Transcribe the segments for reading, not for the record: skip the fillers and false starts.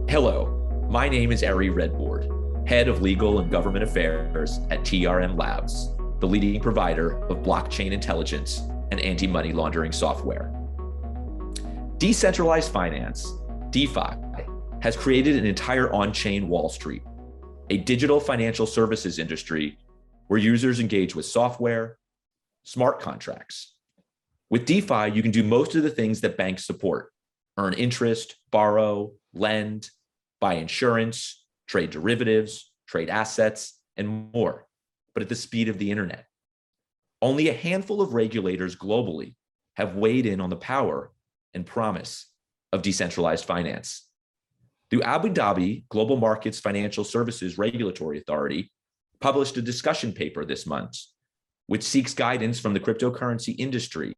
Hello, my name is Ari Redboard, Head of Legal and Government Affairs at TRM Labs, the leading provider of blockchain intelligence and anti-money laundering software. Decentralized finance, DeFi, has created an entire on-chain Wall Street, a digital financial services industry where users engage with software, smart contracts. With DeFi, you can do most of the things that banks support: earn interest, borrow, lend, buy insurance, trade derivatives, trade assets, and more, but at the speed of the internet. Only a handful of regulators globally have weighed in on the power and promise of decentralized finance. The Abu Dhabi Global Market's Financial Services Regulatory Authority published a discussion paper this month, which seeks guidance from the cryptocurrency industry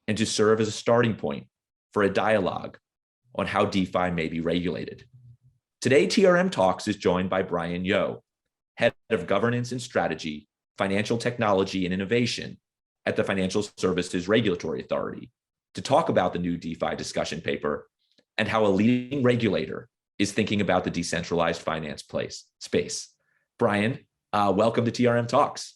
and to serve as a starting point for a dialogue on how DeFi may be regulated. Today, TRM Talks is joined by Brian Yeoh, Head of Governance and Strategy, Financial Technology and Innovation at the Financial Services Regulatory Authority, to talk about the new DeFi discussion paper and how a leading regulator is thinking about the decentralized finance space. Brian, welcome to TRM Talks.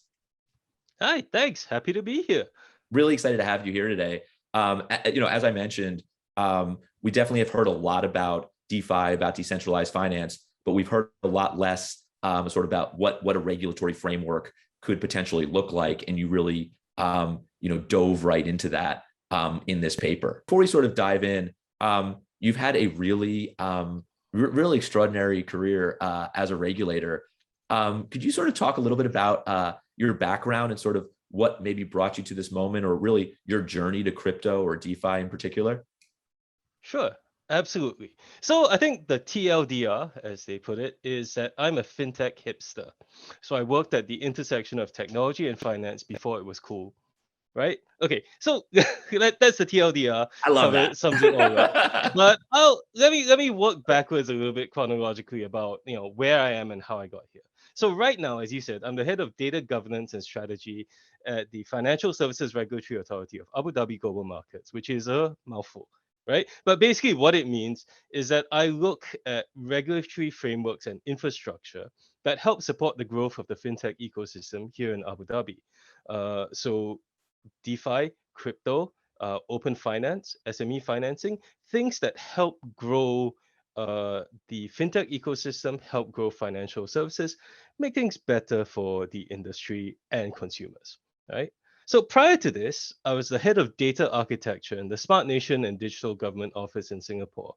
Hi, thanks. Happy to be here. Really excited to have you here today. As I mentioned, we definitely have heard a lot about DeFi, about decentralized finance, but we've heard a lot less sort of about what a regulatory framework could potentially look like. And you really, dove right into that in this paper. Before we sort of dive in, you've had a really, really extraordinary career as a regulator. Could you sort of talk a little bit about your background and sort of what maybe brought you to this moment, or really your journey to crypto or DeFi in particular? Sure, absolutely. So I think the TLDR, as they put it, is that I'm a fintech hipster. So I worked at the intersection of technology and finance before it was cool, right? Okay, so that's the TLDR. I love that. Sums it all up. But let me work backwards a little bit chronologically about where I am and how I got here. So right now, as you said, I'm the head of data governance and strategy at the Financial Services Regulatory Authority of Abu Dhabi Global Markets, which is a mouthful, right? But basically what it means is that I look at regulatory frameworks and infrastructure that help support the growth of the fintech ecosystem here in Abu Dhabi. So DeFi, crypto, open finance, SME financing, things that help grow the fintech ecosystem, help grow financial services, make things better for the industry and consumers, right? So prior to this, I was the head of data architecture in the Smart Nation and Digital Government Office in Singapore,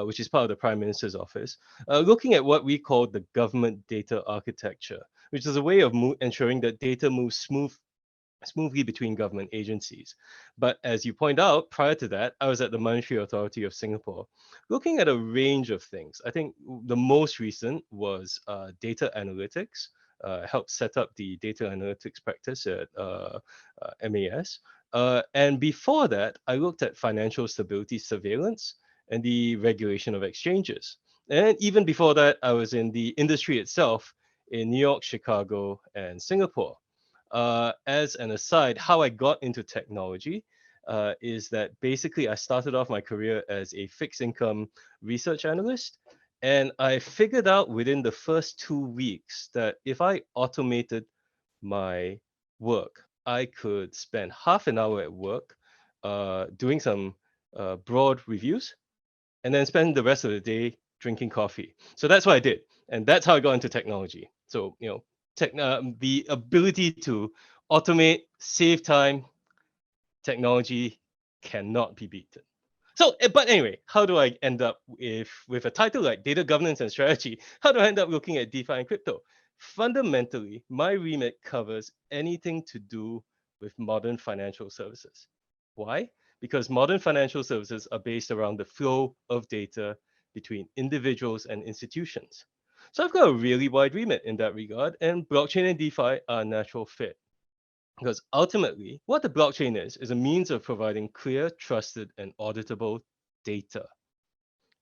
which is part of the Prime Minister's office, looking at what we call the government data architecture, which is a way of ensuring that data moves smoothly between government agencies. But as you point out, prior to that, I was at the Monetary Authority of Singapore, looking at a range of things. I think the most recent was data analytics, helped set up the data analytics practice at MAS. And before that, I looked at financial stability surveillance and the regulation of exchanges. And even before that, I was in the industry itself in New York, Chicago, and Singapore. As an aside, how I got into technology is that basically I started off my career as a fixed income research analyst. And I figured out within the first 2 weeks that if I automated my work, I could spend half an hour at work doing some broad reviews and then spend the rest of the day drinking coffee. So that's what I did. And that's how I got into technology. So, the ability to automate, save time, technology cannot be beaten. So, but anyway, how do I end up with a title like data governance and strategy? How do I end up looking at DeFi and crypto? Fundamentally, my remit covers anything to do with modern financial services. Why? Because modern financial services are based around the flow of data between individuals and institutions. So I've got a really wide remit in that regard, and blockchain and DeFi are a natural fit. Because ultimately, what the blockchain is a means of providing clear, trusted, and auditable data.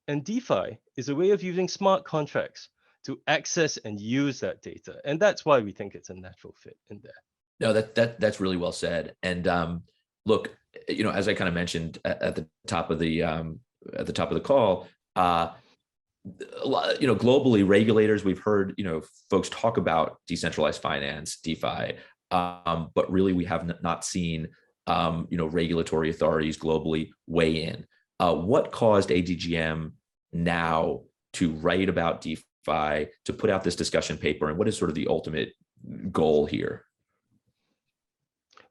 And DeFi is a way of using smart contracts to access and use that data. And that's why we think it's a natural fit in there. No, that's really well said. And look, as I kind of mentioned at the top of the call, globally, regulators, we've heard, folks talk about decentralized finance, DeFi, but really we have not seen, regulatory authorities globally weigh in. What caused ADGM now to write about DeFi, to put out this discussion paper, and what is sort of the ultimate goal here?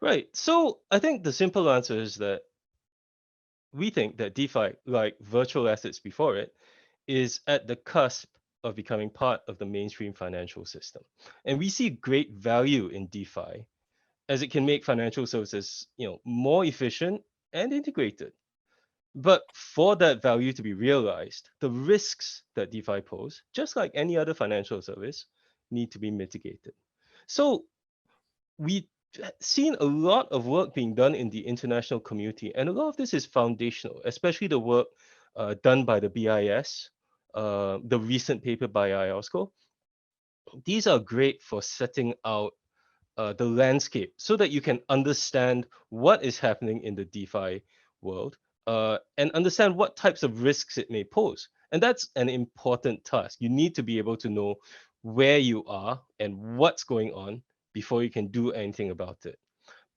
Right. So I think the simple answer is that we think that DeFi, like virtual assets before it, is at the cusp of becoming part of the mainstream financial system. And we see great value in DeFi as it can make financial services, more efficient and integrated. But for that value to be realized, the risks that DeFi pose, just like any other financial service, need to be mitigated. So we've seen a lot of work being done in the international community, and a lot of this is foundational, especially the work done by the BIS, the recent paper by IOSCO. These are great for setting out the landscape so that you can understand what is happening in the DeFi world and understand what types of risks it may pose. And that's an important task. You need to be able to know where you are and what's going on before you can do anything about it.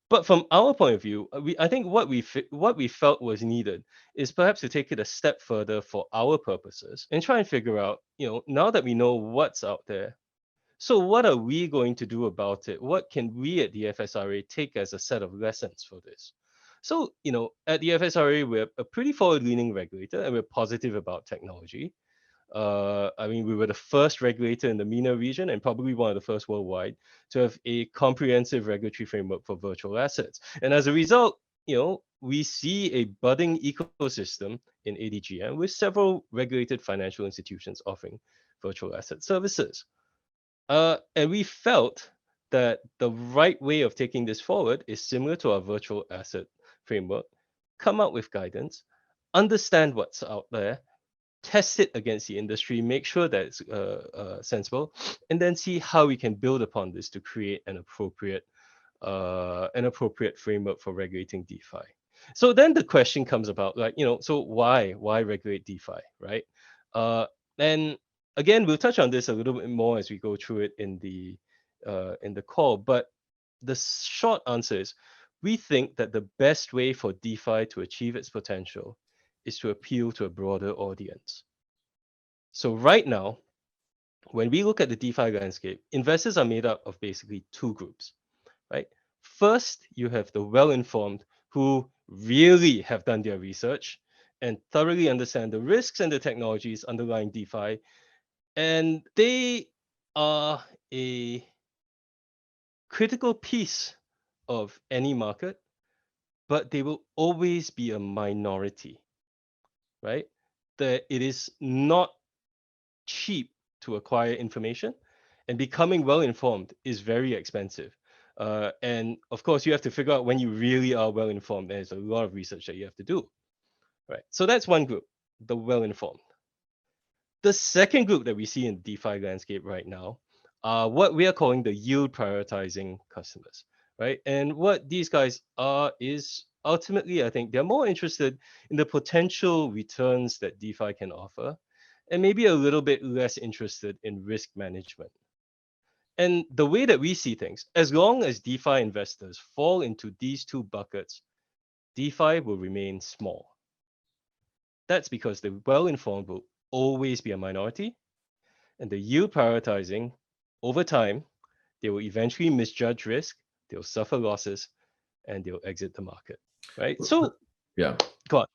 But from our point of view, I think what we felt was needed is perhaps to take it a step further for our purposes and try and figure out, now that we know what's out there, so what are we going to do about it? What can we at the FSRA take as a set of lessons for this? So, at the FSRA, we're a pretty forward-leaning regulator and we're positive about technology. We were the first regulator in the MENA region and probably one of the first worldwide to have a comprehensive regulatory framework for virtual assets. And as a result, we see a budding ecosystem in ADGM with several regulated financial institutions offering virtual asset services. And we felt that the right way of taking this forward is similar to our virtual asset framework. Come up with guidance, understand what's out there, test it against the industry, make sure that it's sensible, and then see how we can build upon this to create an appropriate framework for regulating DeFi. So then the question comes about, so why regulate DeFi, right? And again, we'll touch on this a little bit more as we go through it in the call. But the short answer is, we think that the best way for DeFi to achieve its potential is to appeal to a broader audience. So right now, when we look at the DeFi landscape, investors are made up of basically two groups, right? First, you have the well-informed who really have done their research and thoroughly understand the risks and the technologies underlying DeFi. And they are a critical piece of any market, but they will always be a minority, right? That it is not cheap to acquire information, and becoming well-informed is very expensive. And of course, you have to figure out when you really are well-informed. There's a lot of research that you have to do, right? So that's one group, the well-informed. The second group that we see in DeFi landscape right now are what we are calling the yield prioritizing customers, right? And what these guys are is ultimately, I think they're more interested in the potential returns that DeFi can offer, and maybe a little bit less interested in risk management. And the way that we see things, as long as DeFi investors fall into these two buckets, DeFi will remain small. That's because the well-informed will always be a minority, and the yield prioritizing, over time, they will eventually misjudge risk, they'll suffer losses, and they'll exit the market, right? So, yeah, go on.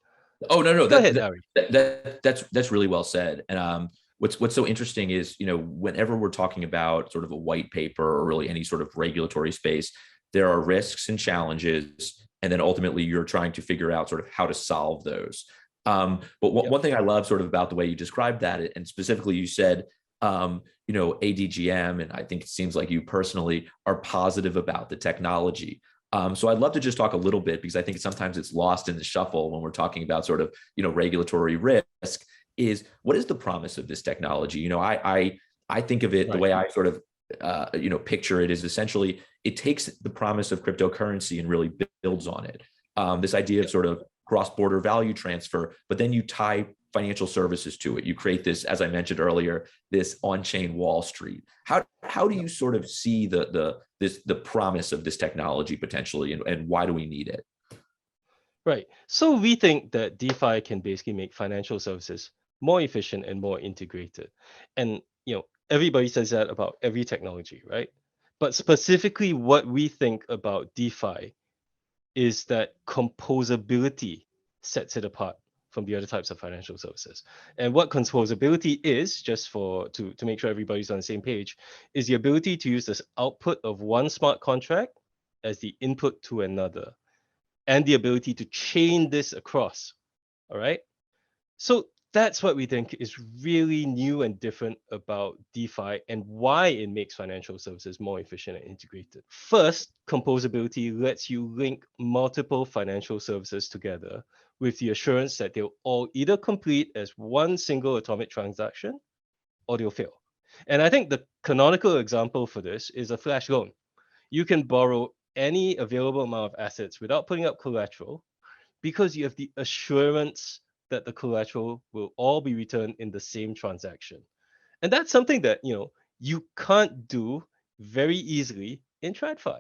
Oh no, Go ahead, Ari. That's really well said. And what's so interesting is, whenever we're talking about sort of a white paper or really any sort of regulatory space, there are risks and challenges, and then ultimately you're trying to figure out sort of how to solve those. But one thing I love sort of about the way you described that, and specifically you said, ADGM, and I think it seems like you personally are positive about the technology. So I'd love to just talk a little bit, because I think sometimes it's lost in the shuffle when we're talking about sort of, regulatory risk, is what is the promise of this technology? I think of it, the way I sort of, picture it is essentially it takes the promise of cryptocurrency and really builds on it. This idea of sort of cross-border value transfer, but then you tie financial services to it. You create this, as I mentioned earlier, this on-chain Wall Street. How do you sort of see the promise of this technology potentially, and why do we need it? Right. So we think that DeFi can basically make financial services more efficient and more integrated. And everybody says that about every technology, right? But specifically what we think about DeFi is that composability sets it apart from the other types of financial services. And what composability is, just to make sure everybody's on the same page, is the ability to use this output of one smart contract as the input to another, and the ability to chain this across. All right. So that's what we think is really new and different about DeFi and why it makes financial services more efficient and integrated. First, composability lets you link multiple financial services together with the assurance that they'll all either complete as one single atomic transaction or they'll fail. And I think the canonical example for this is a flash loan. You can borrow any available amount of assets without putting up collateral because you have the assurance that the collateral will all be returned in the same transaction. And that's something that you can't do very easily in TradFi,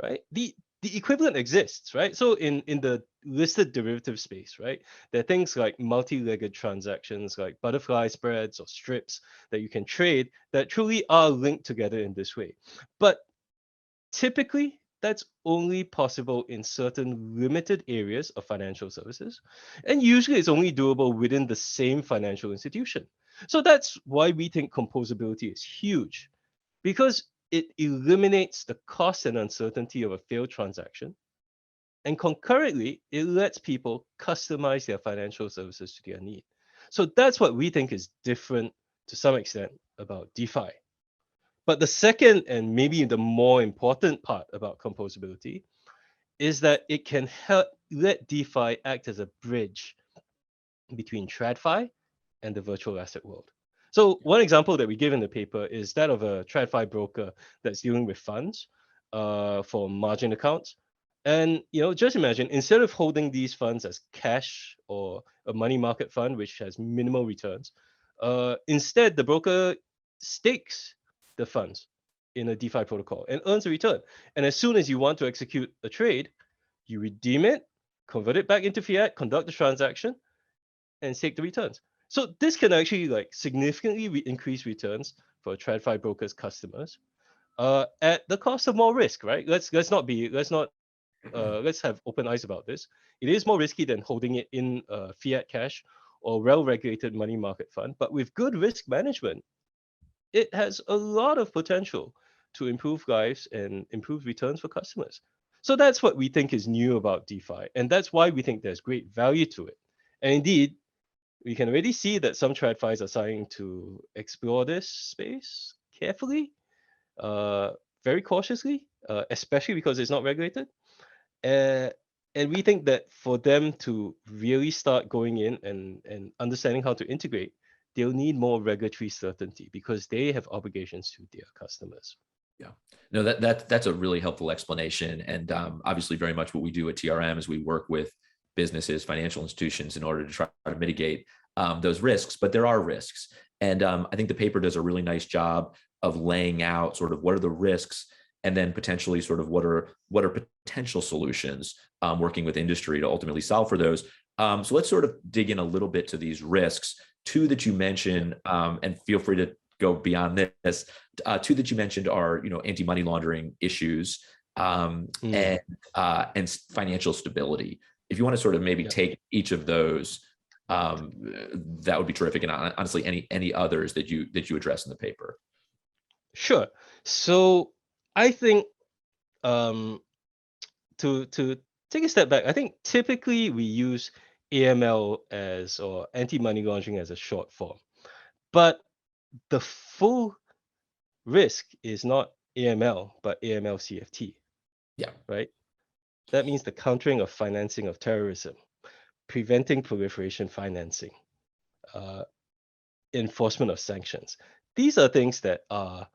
right? The equivalent exists, right? So in the listed derivative space, right, there are things like multi-legged transactions like butterfly spreads or strips that you can trade that truly are linked together in this way. But typically, that's only possible in certain limited areas of financial services. And usually it's only doable within the same financial institution. So that's why we think composability is huge, because it eliminates the cost and uncertainty of a failed transaction. And concurrently, it lets people customize their financial services to their need. So that's what we think is different to some extent about DeFi. But the second and maybe the more important part about composability is that it can help let DeFi act as a bridge between TradFi and the virtual asset world. So one example that we give in the paper is that of a TradFi broker that's dealing with funds for margin accounts. And just imagine, instead of holding these funds as cash or a money market fund, which has minimal returns, instead the broker stakes the funds in a DeFi protocol and earns a return. And as soon as you want to execute a trade, you redeem it, convert it back into fiat, conduct the transaction, and take the returns. So this can actually significantly increase returns for TradFi brokers' customers at the cost of more risk, right? Let's have open eyes about this. It is more risky than holding it in fiat cash or well-regulated money market fund, but with good risk management, it has a lot of potential to improve lives and improve returns for customers. So that's what we think is new about DeFi, and that's why we think there's great value to it. And indeed, we can already see that some TradFis are starting to explore this space carefully, very cautiously, especially because it's not regulated. And we think that for them to really start going in and understanding how to integrate, they'll need more regulatory certainty because they have obligations to their customers. Yeah, no, that's a really helpful explanation. And obviously very much what we do at TRM is we work with businesses, financial institutions in order to try to mitigate those risks, but there are risks. And I think the paper does a really nice job of laying out sort of what are the risks and then potentially sort of what are potential solutions working with industry to ultimately solve for those. So let's sort of dig in a little bit to these risks. Two that you mentioned, and feel free to go beyond this. Two that you mentioned are, anti-money laundering issues and financial stability. If you want to sort of maybe take each of those, that would be terrific. And honestly, any others that you address in the paper. Sure. So I think to take a step back, I think typically we use AML or anti-money laundering as a short form, but the full risk is not AML, but AML CFT. Yeah. Right. That means the countering of financing of terrorism, preventing proliferation financing, enforcement of sanctions. These are things that are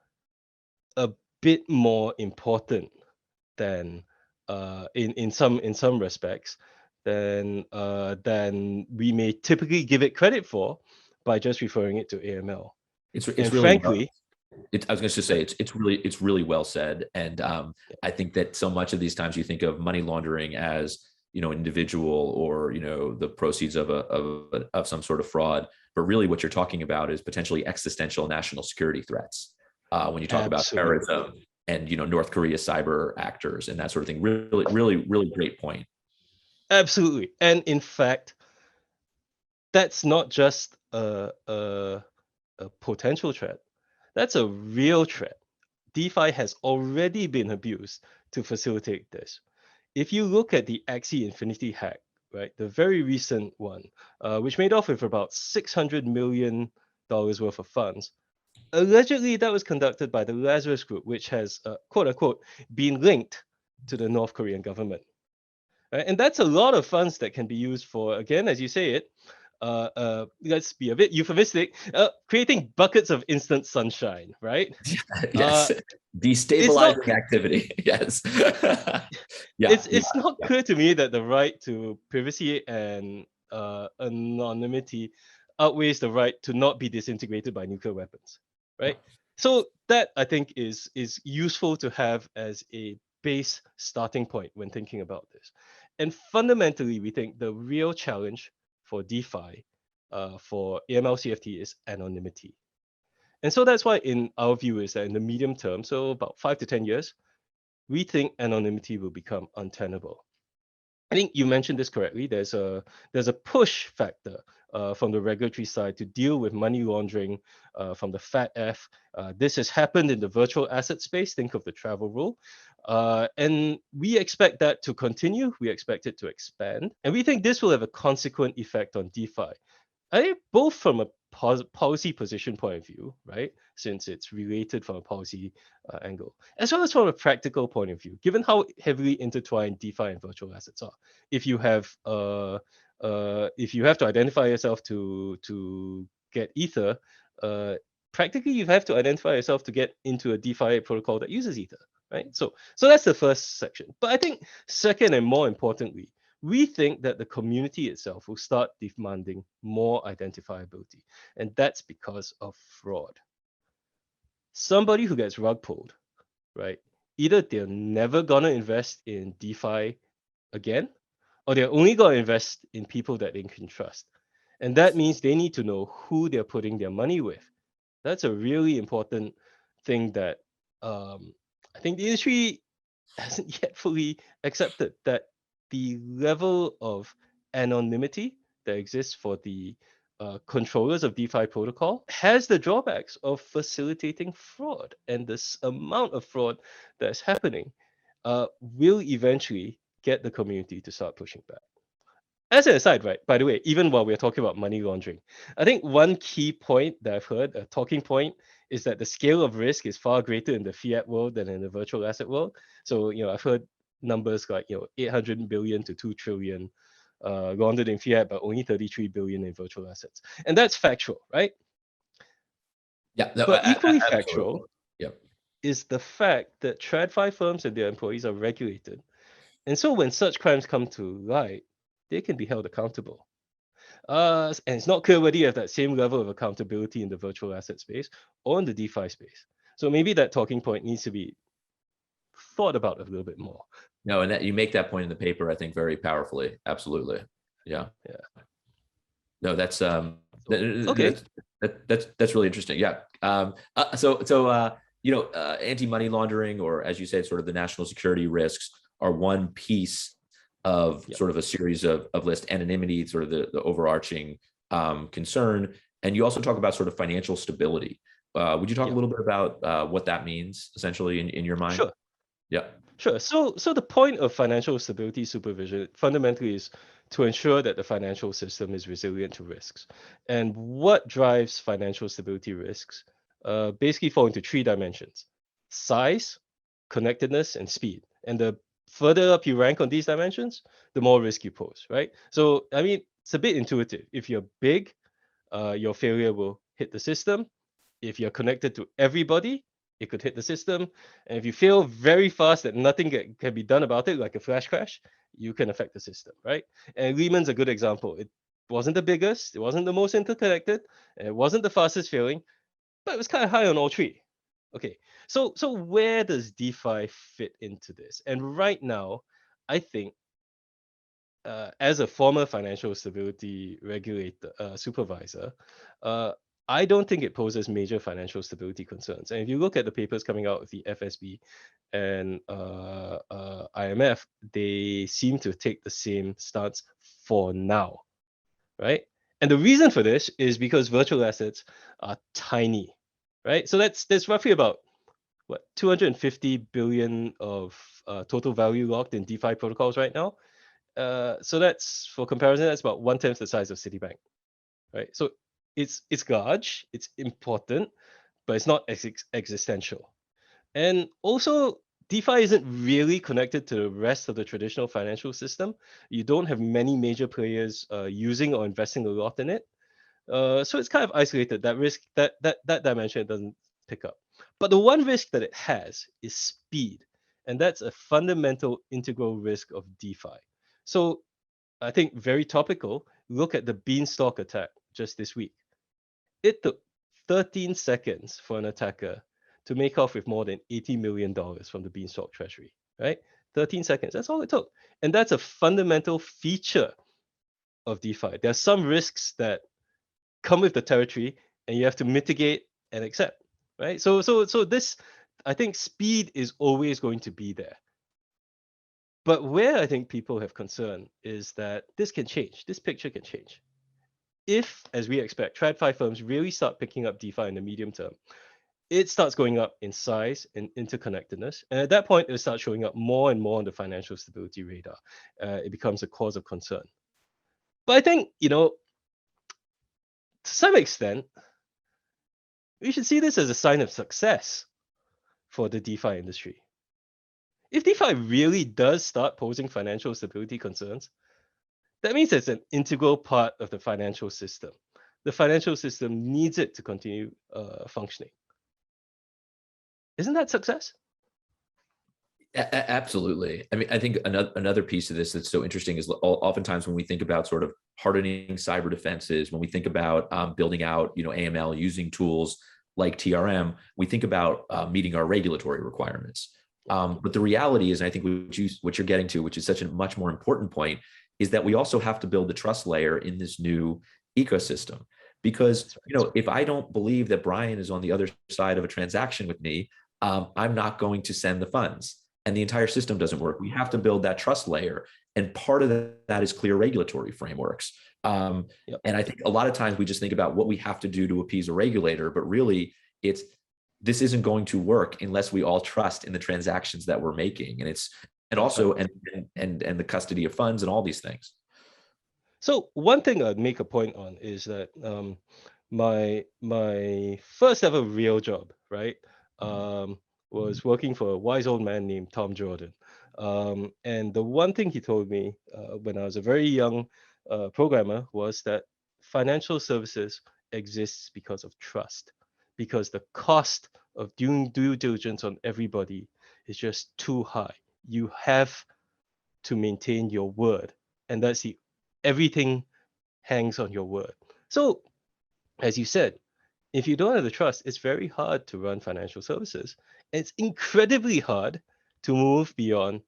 a bit more important than in some respects than we may typically give it credit for by just referring it to AML. It's And really well, frankly, I was going to say it's really well said, and I think that so much of these times you think of money laundering as individual or the proceeds of some sort of fraud, but really what you're talking about is potentially existential national security threats when you talk about absolutely. terrorism and North Korea cyber actors and that sort of thing. Really, really, really great point. Absolutely. And in fact, that's not just a potential threat. That's a real threat. DeFi has already been abused to facilitate this. If you look at the Axie Infinity hack, right, the very recent one, which made off with about $600 million worth of funds, allegedly that was conducted by the Lazarus Group, which has, quote unquote, been linked to the North Korean government. Right? And that's a lot of funds that can be used for, again, as you say it, let's be a bit euphemistic, creating buckets of instant sunshine, right? Yes, destabilizing activity. Yes. It's not clear to me that the right to privacy and anonymity outweighs the right to not be disintegrated by nuclear weapons, right? So that I think is useful to have as a base starting point when thinking about this. And fundamentally, we think the real challenge for DeFi, for AML CFT, is anonymity. And so that's why, in our view, is that in the medium term, so about 5 to 10 years, we think anonymity will become untenable. I think you mentioned this correctly. There's a push factor from the regulatory side to deal with money laundering from the FATF. This has happened in the virtual asset space. Think of the travel rule. And we expect that to continue. We expect it to expand. And we think this will have a consequent effect on DeFi. I think both from a policy position point of view, right? Since it's related from a policy angle, as well as from a practical point of view, given how heavily intertwined DeFi and virtual assets are. If you have to identify yourself to get Ether, practically you have to identify yourself to get into a DeFi protocol that uses Ether, right? So that's the first section. But I think second and more importantly, we think that the community itself will start demanding more identifiability. And that's because of fraud. Somebody who gets rug pulled, right? Either they're never gonna invest in DeFi again, or they're only gonna invest in people that they can trust. And that means they need to know who they're putting their money with. That's a really important thing that I think the industry hasn't yet fully accepted, that the level of anonymity that exists for the controllers of DeFi protocol has the drawbacks of facilitating fraud. And this amount of fraud that's happening will eventually get the community to start pushing back. As an aside, right, by the way, even while we're talking about money laundering, I think one key point that I've heard, a talking point, is that the scale of risk is far greater in the fiat world than in the virtual asset world. So, I've heard numbers like, 800 billion to 2 trillion laundered in fiat, but only 33 billion in virtual assets. And that's factual, right? Yeah. No, But equally absolutely. factual Yep. is the fact that TradFi firms and their employees are regulated. And so when such crimes come to light, they can be held accountable. And it's not clear whether you have that same level of accountability in the virtual asset space or in the DeFi space. So maybe that talking point needs to be thought about a little bit more. No, and that you make that point in the paper, I think, very powerfully. Absolutely. Yeah. No, that's Okay. that's really interesting. Yeah. Anti-money laundering, or as you said, sort of the national security risks, are one piece of sort of a series of lists. Anonymity, sort of the overarching concern, and you also talk about sort of financial stability. Would you talk a little bit about what that means, essentially, in your mind? Sure. Yeah. Sure. So the point of financial stability supervision fundamentally is to ensure that the financial system is resilient to risks. And what drives financial stability risks basically fall into 3 dimensions: size, connectedness, and speed. And the further up you rank on these dimensions, the more risk you pose, right? So, I mean, it's a bit intuitive. If you're big, your failure will hit the system. If you're connected to everybody, it could hit the system. And if you feel very fast that nothing can be done about it, like a flash crash, you can affect the system, right? And Lehman's a good example. It wasn't the biggest, it wasn't the most interconnected, and it wasn't the fastest failing, but it was kind of high on all three. Okay, so where does DeFi fit into this? And right now, I think as a former financial stability regulator supervisor, I don't think it poses major financial stability concerns. And if you look at the papers coming out of the FSB and IMF, they seem to take the same stance for now, right? And the reason for this is because virtual assets are tiny, right? So that's roughly about what 250 billion of total value locked in DeFi protocols right now. So that's, for comparison, that's about 1/10 the size of Citibank, right? So it's large, it's important, but it's not existential. And also, DeFi isn't really connected to the rest of the traditional financial system. You don't have many major players using or investing a lot in it. So it's kind of isolated. That risk, that dimension, it doesn't pick up. But the one risk that it has is speed, and that's a fundamental integral risk of DeFi. So I think very topical. Look at the Beanstalk attack just this week. It took 13 seconds for an attacker to make off with more than $80 million from the Beanstalk treasury, right? 13 seconds. That's all it took. And that's a fundamental feature of DeFi. There are some risks that come with the territory and you have to mitigate and accept, right? So this, I think speed is always going to be there. But where I think people have concern is that this can change. This picture can change. If, as we expect, TradFi firms really start picking up DeFi in the medium term, it starts going up in size and interconnectedness. And at that point, it starts showing up more and more on the financial stability radar. It becomes a cause of concern. But I think, to some extent, we should see this as a sign of success for the DeFi industry. If DeFi really does start posing financial stability concerns, that means it's an integral part of the financial system. The financial system needs it to continue functioning. Isn't that success? Absolutely. I mean, I think another piece of this that's so interesting is oftentimes when we think about sort of hardening cyber defenses, when we think about building out, AML using tools like TRM, we think about meeting our regulatory requirements. But the reality is, and I think what you're getting to, which is such a much more important point, is that we also have to build the trust layer in this new ecosystem. Because, if I don't believe that Brian is on the other side of a transaction with me, I'm not going to send the funds. And the entire system doesn't work. We have to build that trust layer. And part of that is clear regulatory frameworks. And I think a lot of times we just think about what we have to do to appease a regulator, but really this isn't going to work unless we all trust in the transactions that we're making. And also the custody of funds and all these things. So one thing I'd make a point on is that my first ever real job, right, was working for a wise old man named Tom Jordan. And the one thing he told me when I was a very young programmer was that financial services exists because of trust, because the cost of doing due diligence on everybody is just too high. You have to maintain your word, and everything hangs on your word. So, as you said, if you don't have the trust, it's very hard to run financial services. And it's incredibly hard to move beyond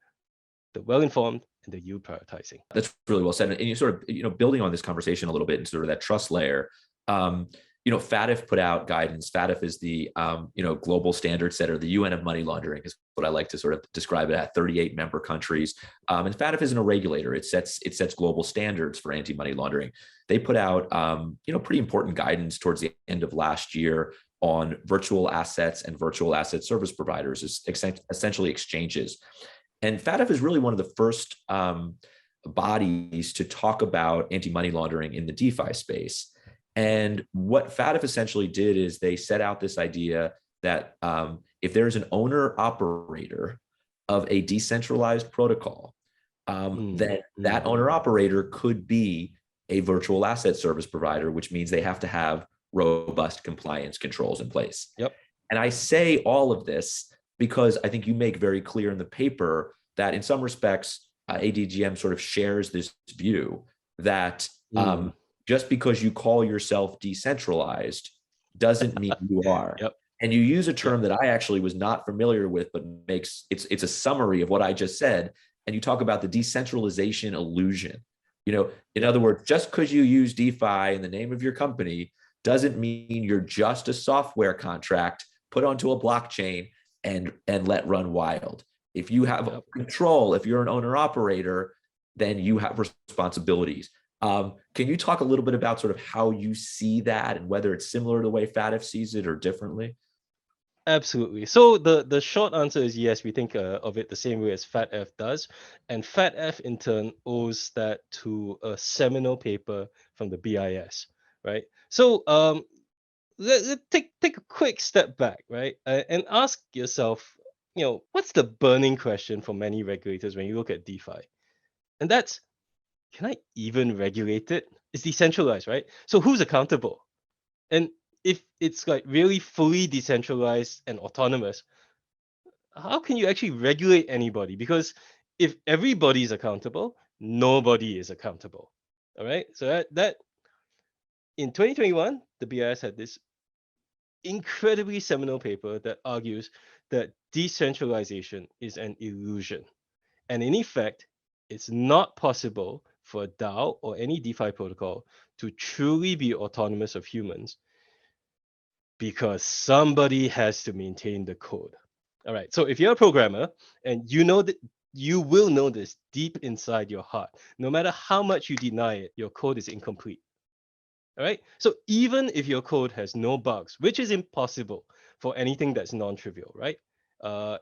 the well-informed and the yield prioritizing. That's really well said. And you sort of, building on this conversation a little bit and sort of that trust layer, FATF put out guidance. FATF is the, global standard setter. The UN of money laundering is what I like to sort of describe it at. 38 member countries. And FATF isn't a regulator. It sets global standards for anti-money laundering. They put out, pretty important guidance towards the end of last year on virtual assets and virtual asset service providers, essentially exchanges. And FATF is really one of the first bodies to talk about anti-money laundering in the DeFi space. And what FATF essentially did is they set out this idea that if there's an owner operator of a decentralized protocol, that owner operator could be a virtual asset service provider, which means they have to have robust compliance controls in place. Yep. And I say all of this because I think you make very clear in the paper that in some respects, ADGM sort of shares this view that just because you call yourself decentralized doesn't mean you are. Yep. And you use a term that I actually was not familiar with, but makes it's a summary of what I just said. And you talk about the decentralization illusion. In other words, just because you use DeFi in the name of your company doesn't mean you're just a software contract put onto a blockchain and let run wild. If you have control, if you're an owner operator, then you have responsibilities. Can you talk a little bit about sort of how you see that and whether it's similar to the way FATF sees it or differently? Absolutely. So the short answer is yes, we think of it the same way as FATF does. And FATF in turn owes that to a seminal paper from the BIS, right? So let's take a quick step back, right? And ask yourself, what's the burning question for many regulators when you look at DeFi? And that's, can I even regulate it? It's decentralized, right? So who's accountable? And if it's like really fully decentralized and autonomous, how can you actually regulate anybody? Because if everybody's accountable, nobody is accountable. All right. So that in 2021, the BIS had this incredibly seminal paper that argues that decentralization is an illusion. And in effect, it's not possible for a DAO or any DeFi protocol to truly be autonomous of humans because somebody has to maintain the code. All right. So if you're a programmer and you know that you will know this deep inside your heart, no matter how much you deny it, your code is incomplete. All right. So even if your code has no bugs, which is impossible for anything that's non-trivial, right?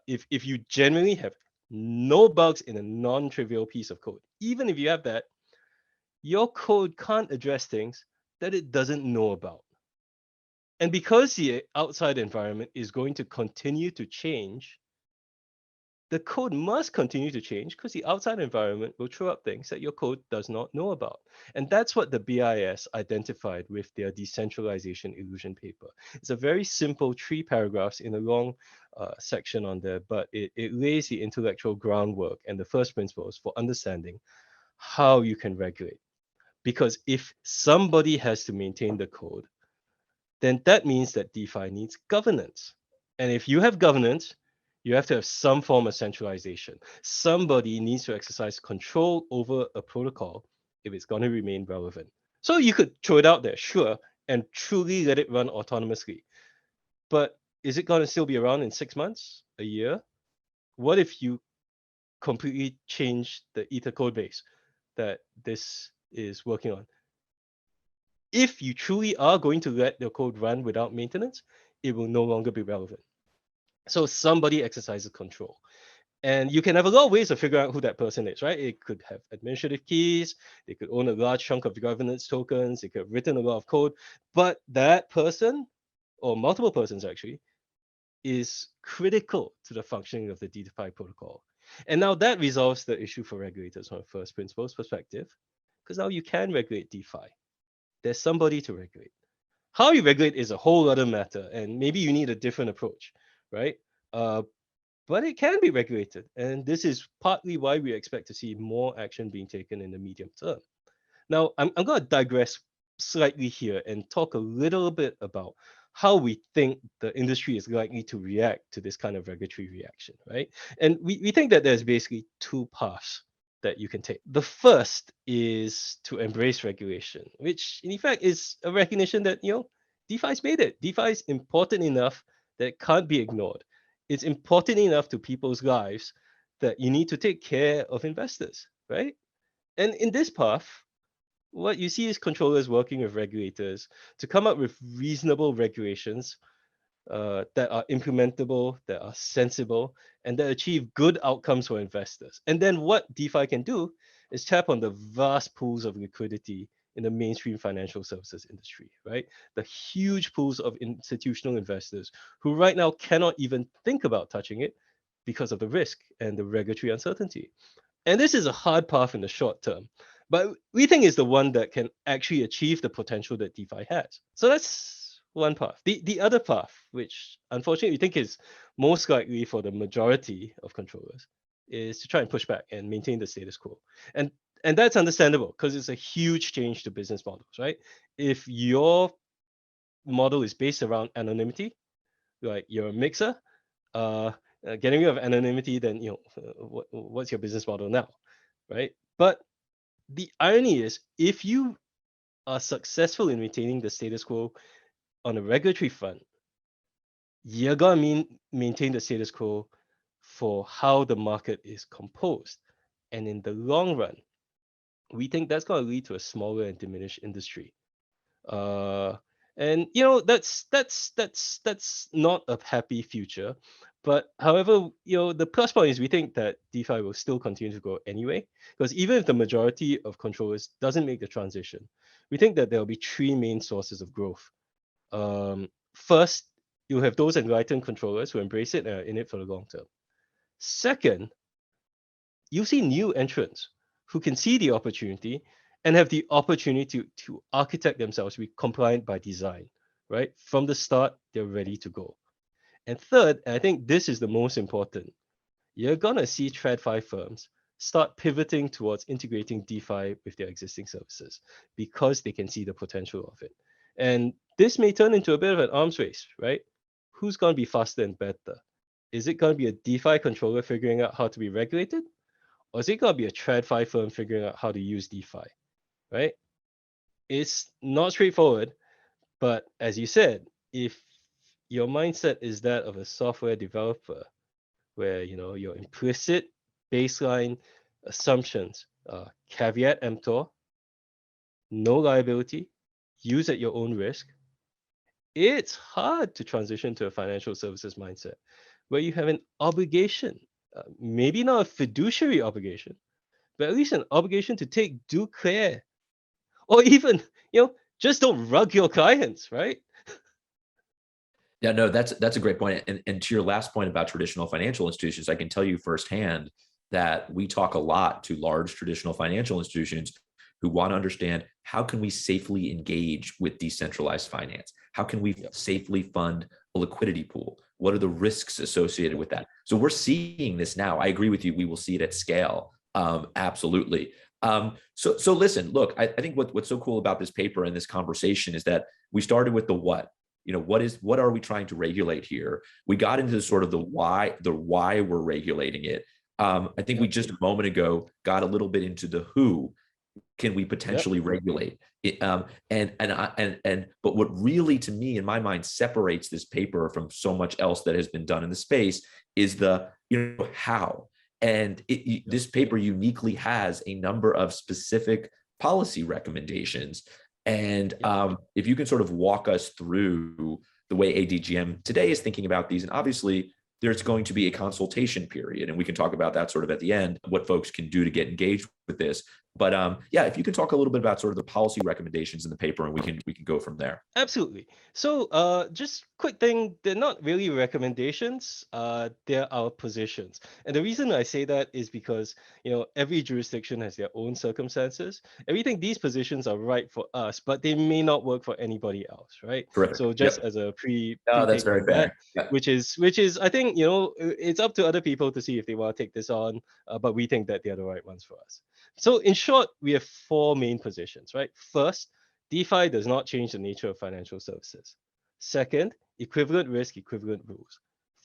If you generally have no bugs in a non-trivial piece of code, even if you have that, your code can't address things that it doesn't know about. And because the outside environment is going to continue to change, the code must continue to change because the outside environment will throw up things that your code does not know about. And that's what the BIS identified with their decentralization illusion paper. It's a very simple 3 paragraphs in a long section on there, but it lays the intellectual groundwork and the first principles for understanding how you can regulate. Because if somebody has to maintain the code, then that means that DeFi needs governance. And if you have governance, you have to have some form of centralization. Somebody needs to exercise control over a protocol if it's going to remain relevant. So you could throw it out there, sure, and truly let it run autonomously. But is it going to still be around in 6 months, a year? What if you completely change the Ether code base that this is working on? If you truly are going to let the code run without maintenance, it will no longer be relevant. So somebody exercises control. And you can have a lot of ways to figure out who that person is, right? It could have administrative keys, they could own a large chunk of governance tokens, they could have written a lot of code, but that person, or multiple persons actually, is critical to the functioning of the DeFi protocol. And now that resolves the issue for regulators from a first principles perspective, because now you can regulate DeFi. There's somebody to regulate. How you regulate is a whole other matter, and maybe you need a different approach, right? But it can be regulated, and this is partly why we expect to see more action being taken in the medium term. Now, I'm going to digress slightly here and talk a little bit about how we think the industry is likely to react to this kind of regulatory reaction, right? And we think that there's basically 2 paths that you can take. The first is to embrace regulation, which in effect is a recognition that, DeFi's made it. DeFi is important enough that it can't be ignored. It's important enough to people's lives that you need to take care of investors, right? And in this path, what you see is controllers working with regulators to come up with reasonable regulations that are implementable, that are sensible, and that achieve good outcomes for investors. And then what DeFi can do is tap on the vast pools of liquidity in the mainstream financial services industry, right? The huge pools of institutional investors who right now cannot even think about touching it because of the risk and the regulatory uncertainty. And this is a hard path in the short term, but we think it's the one that can actually achieve the potential that DeFi has. So let's one path. The other path, which unfortunately we think is most likely for the majority of controllers, is to try and push back and maintain the status quo. And and that's understandable because it's a huge change to business models, right? If your model is based around anonymity, like you're a mixer, getting rid of anonymity, then what's your business model now, right? But the irony is, if you are successful in maintaining the status quo on a regulatory front, you're gonna maintain the status quo for how the market is composed. And in the long run, we think that's gonna lead to a smaller and diminished industry. Uh, and that's not a happy future. But however, the plus point is we think that DeFi will still continue to grow anyway, because even if the majority of controllers doesn't make the transition, we think that there will be three main sources of growth. First, you'll have those enlightened controllers who embrace it and are in it for the long term. Second, you'll see new entrants who can see the opportunity and have the opportunity to architect themselves to be compliant by design, right? From the start, they're ready to go. And third, and I think this is the most important, you're gonna see TradFi firms start pivoting towards integrating DeFi with their existing services because they can see the potential of it. And this may turn into a bit of an arms race, right? Who's gonna be faster and better? Is it gonna be a DeFi controller figuring out how to be regulated? Or is it gonna be a TradFi firm figuring out how to use DeFi, right? It's not straightforward, but as you said, if your mindset is that of a software developer, where your implicit baseline assumptions are caveat emptor, no liability, use at your own risk, it's hard to transition to a financial services mindset where you have an obligation, maybe not a fiduciary obligation, but at least an obligation to take due care, or even just don't rug your clients, right? Yeah, no, that's a great point. And to your last point about traditional financial institutions, I can tell you firsthand that we talk a lot to large traditional financial institutions who want to understand how can we safely engage with decentralized finance? How can we safely fund a liquidity pool? What are the risks associated with that? So we're seeing this now. I agree with you. We will see it at scale. Absolutely. So listen, look, I think what's so cool about this paper and this conversation is that we started with the what. What are we trying to regulate here? We got into sort of the why we're regulating it. I think we just a moment ago got a little bit into the who can we potentially regulate it. But what really, to me, in my mind, separates this paper from so much else that has been done in the space is the how. And this paper uniquely has a number of specific policy recommendations. And if you can sort of walk us through the way ADGM today is thinking about these, and obviously there's going to be a consultation period, and we can talk about that sort of at the end, what folks can do to get engaged with this. But if you could talk a little bit about sort of the policy recommendations in the paper, and we can go from there. Absolutely. So just quick thing, they're not really recommendations, they're our positions. And the reason I say that is because every jurisdiction has their own circumstances, and we think these positions are right for us, but they may not work for anybody else, right? Terrific. So just as a that's very fair. Which is I think it's up to other people to see if they want to take this on, but we think that they're the right ones for us. So in short, we have four main positions, right? First, DeFi does not change the nature of financial services. Second, equivalent risk, equivalent rules.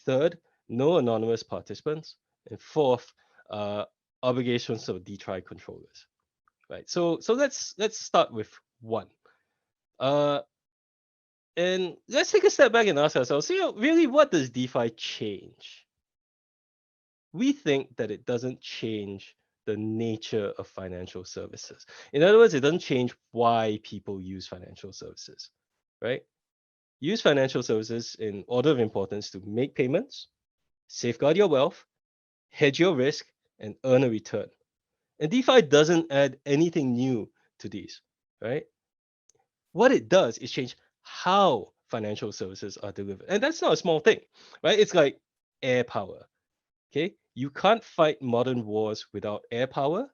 Third, no anonymous participants. And fourth, obligations of DeFi controllers. Right. So let's start with one. And let's take a step back and ask ourselves, really, what does DeFi change? We think that it doesn't change the nature of financial services. In other words, it doesn't change why people use financial services, right? Use financial services in order of importance to make payments, safeguard your wealth, hedge your risk, and earn a return. And DeFi doesn't add anything new to these, right? What it does is change how financial services are delivered. And that's not a small thing, right? It's like air power. Okay, you can't fight modern wars without air power.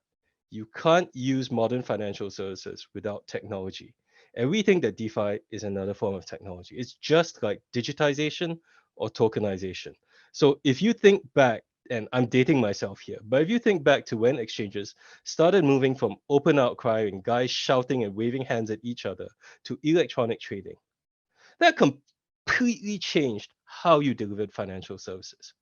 You can't use modern financial services without technology. And we think that DeFi is another form of technology. It's just like digitization or tokenization. So if you think back, and I'm dating myself here, but if you think back to when exchanges started moving from open outcry and guys shouting and waving hands at each other to electronic trading, that completely changed how you delivered financial services.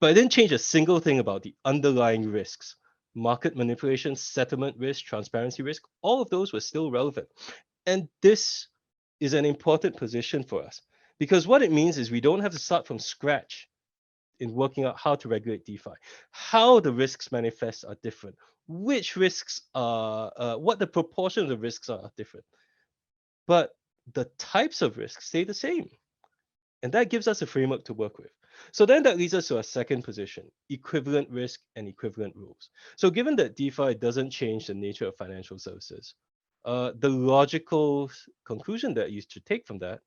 But it didn't change a single thing about the underlying risks. Market manipulation, settlement risk, transparency risk, all of those were still relevant. And this is an important position for us because what it means is we don't have to start from scratch in working out how to regulate DeFi. How the risks manifest are different. Which risks are, what the proportion of the risks are different. But the types of risks stay the same. And that gives us a framework to work with. So then that leads us to our second position, equivalent risk and equivalent rules. So given that DeFi doesn't change the nature of financial services, the logical conclusion that you should take from that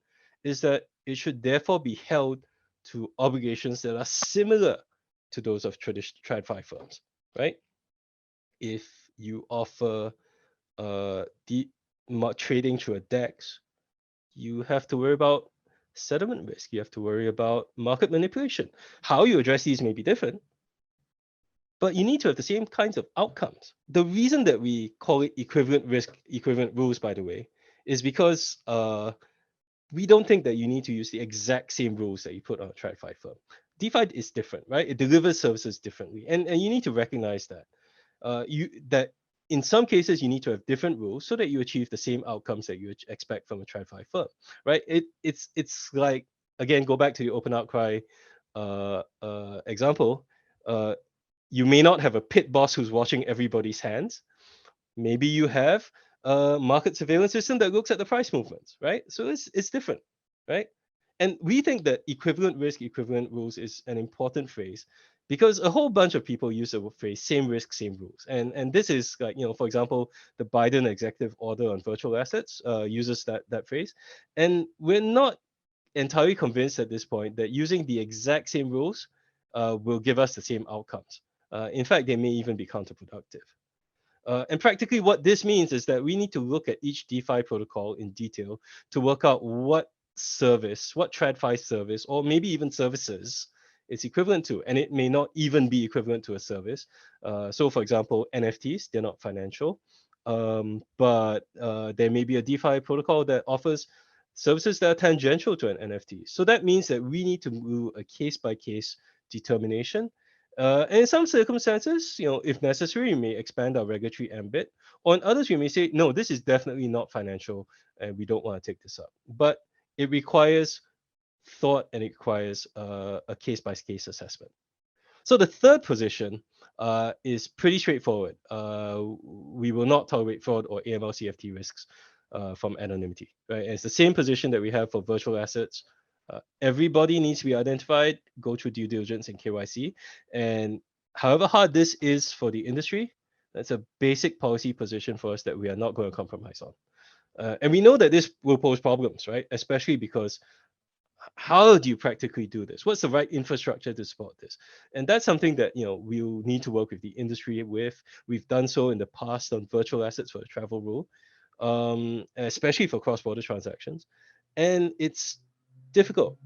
is that it should therefore be held to obligations that are similar to those of traditional TradFi firms, right? If you offer trading through a DEX, you have to worry about settlement risk. You have to worry about market manipulation. How you address these may be different, but you need to have the same kinds of outcomes. The reason that we call it equivalent risk, equivalent rules, by the way, is because we don't think that you need to use the exact same rules that you put on a TradFi firm. DeFi is different, right? It delivers services differently, and you need to recognize that. That in some cases you need to have different rules so that you achieve the same outcomes that you expect from a TradFi firm, right? It's like, again, go back to the open outcry example. You may not have a pit boss who's watching everybody's hands. Maybe you have a market surveillance system that looks at the price movements, right? So it's different, right? And we think that equivalent risk, equivalent rules is an important phrase because a whole bunch of people use the phrase same risk, same rules. And this is like, for example, the Biden executive order on virtual assets uses that phrase. And we're not entirely convinced at this point that using the exact same rules will give us the same outcomes. In fact, they may even be counterproductive. And practically what this means is that we need to look at each DeFi protocol in detail to work out what service, what TradFi service, or maybe even services it's equivalent to. And it may not even be equivalent to a service. So for example, NFTs, they're not financial. But there may be a DeFi protocol that offers services that are tangential to an NFT. So that means that we need to do a case-by-case determination. And in some circumstances, if necessary, we may expand our regulatory ambit. Or in others, we may say, no, this is definitely not financial, and we don't want to take this up. But it requires thought and it requires a case-by-case assessment. So the third position is pretty straightforward. We will not tolerate fraud or AML CFT risks from anonymity. Right? And it's the same position that we have for virtual assets. Everybody needs to be identified, go through due diligence and KYC. And however hard this is for the industry, that's a basic policy position for us that we are not going to compromise on. And we know that this will pose problems, right? Especially because how do you practically do this? What's the right infrastructure to support this? And that's something that we'll need to work with the industry with. We've done so in the past on virtual assets for the travel rule, especially for cross-border transactions. And it's difficult.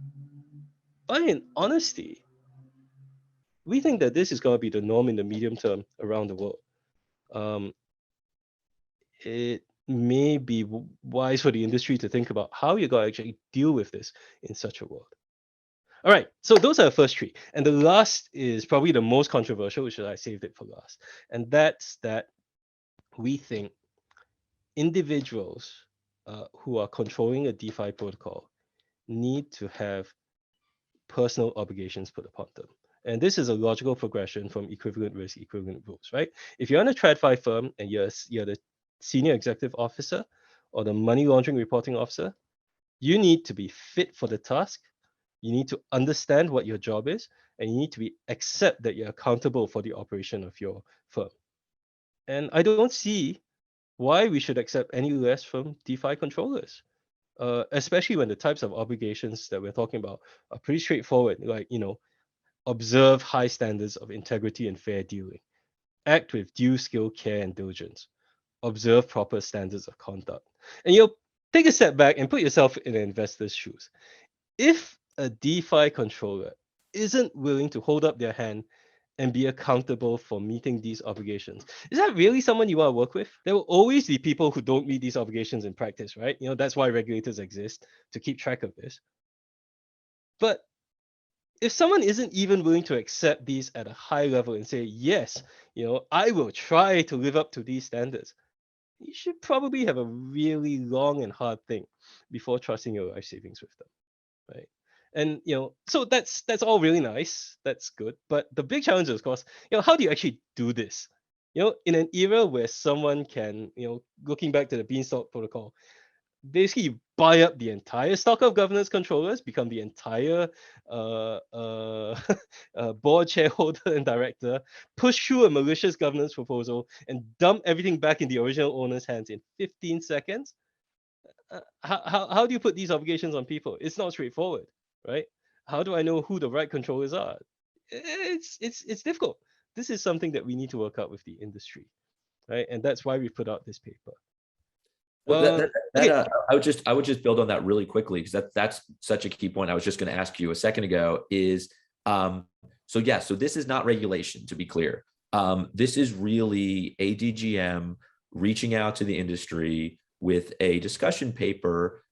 But in honesty, we think that this is going to be the norm in the medium term around the world. It may be wise for the industry to think about how you're going to actually deal with this in such a world. All right, so those are the first three. And the last is probably the most controversial, which is I saved it for last. And that's that we think individuals who are controlling a DeFi protocol need to have personal obligations put upon them. And this is a logical progression from equivalent risk, equivalent rules, right? If you're in a TradFi firm and you're the senior executive officer or the money laundering reporting officer, you need to be fit for the task. You need to understand what your job is, and you need to accept that you're accountable for the operation of your firm. And I don't see why we should accept any less from DeFi controllers, especially when the types of obligations that we're talking about are pretty straightforward, like, observe high standards of integrity and fair dealing, act with due skill, care, and diligence, observe proper standards of conduct. And take a step back and put yourself in an investor's shoes. If a DeFi controller isn't willing to hold up their hand and be accountable for meeting these obligations, is that really someone you want to work with? There will always be people who don't meet these obligations in practice, right? That's why regulators exist, to keep track of this. But if someone isn't even willing to accept these at a high level and say, yes, I will try to live up to these standards, you should probably have a really long and hard thing before trusting your life savings with them, right? And so that's all really nice. That's good. But the big challenge is, of course, how do you actually do this? In an era where someone can, looking back to the Beanstalk protocol, basically you buy up the entire stock of governance controllers, become the entire board shareholder and director, push through a malicious governance proposal, and dump everything back in the original owner's hands in 15 seconds. How do you put these obligations on people? It's not straightforward, right? How do I know who the right controllers are? It's difficult. This is something that we need to work out with the industry, right? And that's why we put out this paper. Well, I would just build on that really quickly, because that's such a key point. I was just going to ask you a second ago is, so this is not regulation, to be clear. This is really ADGM reaching out to the industry with a discussion paper,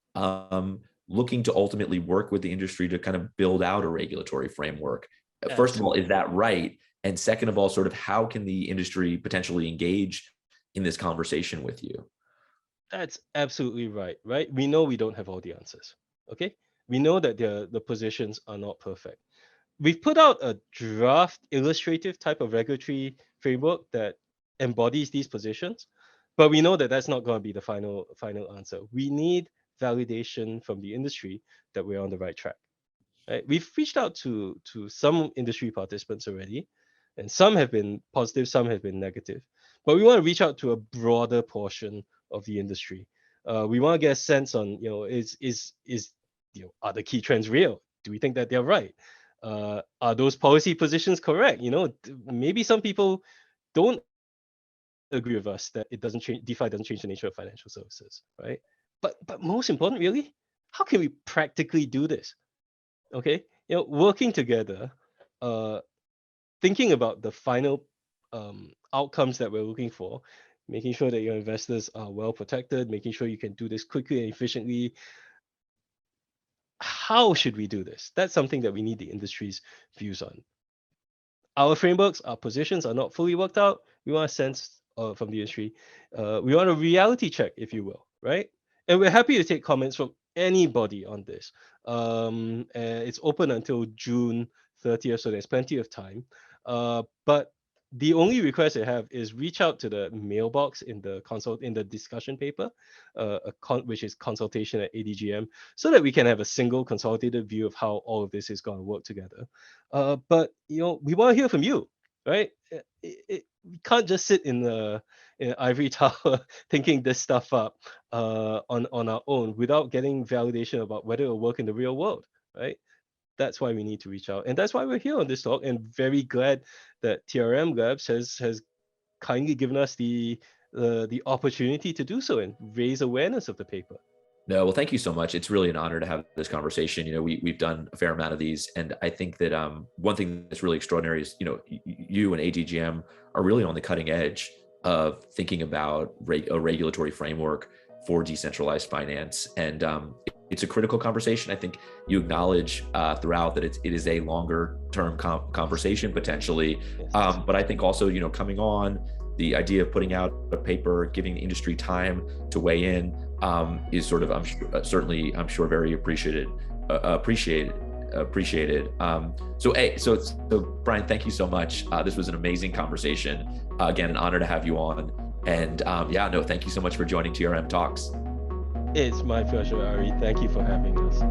looking to ultimately work with the industry to kind of build out a regulatory framework. First of all, is that right? And second of all, sort of how can the industry potentially engage in this conversation with you? That's absolutely right, right? We know we don't have all the answers, okay? We know that the positions are not perfect. We've put out a draft illustrative type of regulatory framework that embodies these positions, but we know that that's not going to be the final answer. We need validation from the industry that we're on the right track. Right? We've reached out to some industry participants already, and some have been positive, some have been negative. But we want to reach out to a broader portion of the industry. We want to get a sense on, are the key trends real? Do we think that they're right? Are those policy positions correct? Maybe some people don't agree with us that it doesn't change, DeFi doesn't change the nature of financial services, right? But most important, really, how can we practically do this? Okay, working together, thinking about the final outcomes that we're looking for, making sure that your investors are well protected, making sure you can do this quickly and efficiently. How should we do this? That's something that we need the industry's views on. Our frameworks, our positions are not fully worked out. We want a sense from the industry. We want a reality check, if you will, right? And we're happy to take comments from anybody on this. And it's open until June 30th, so there's plenty of time. But the only request I have is reach out to the mailbox in the discussion paper, which is consultation@ADGM, so that we can have a single consolidated view of how all of this is going to work together. But we want to hear from you, right? We can't just sit in the ivory tower thinking this stuff up on our own without getting validation about whether it will work in the real world, right? That's why we need to reach out, and that's why we're here on this talk. And very glad that TRM Labs has kindly given us the opportunity to do so and raise awareness of the paper. No, well, thank you so much. It's really an honor to have this conversation. We've done a fair amount of these, and I think that one thing that's really extraordinary is you and ADGM are really on the cutting edge of thinking about a regulatory framework for decentralized finance, and it's a critical conversation. I think you acknowledge throughout that it is a longer term conversation potentially, but I think also coming on, the idea of putting out a paper, giving the industry time to weigh in, is sort of, I'm sure very appreciated. So Brian, thank you so much. This was an amazing conversation. Again, an honor to have you on. And thank you so much for joining TRM Talks. It's my pleasure, Ari. Thank you for having us.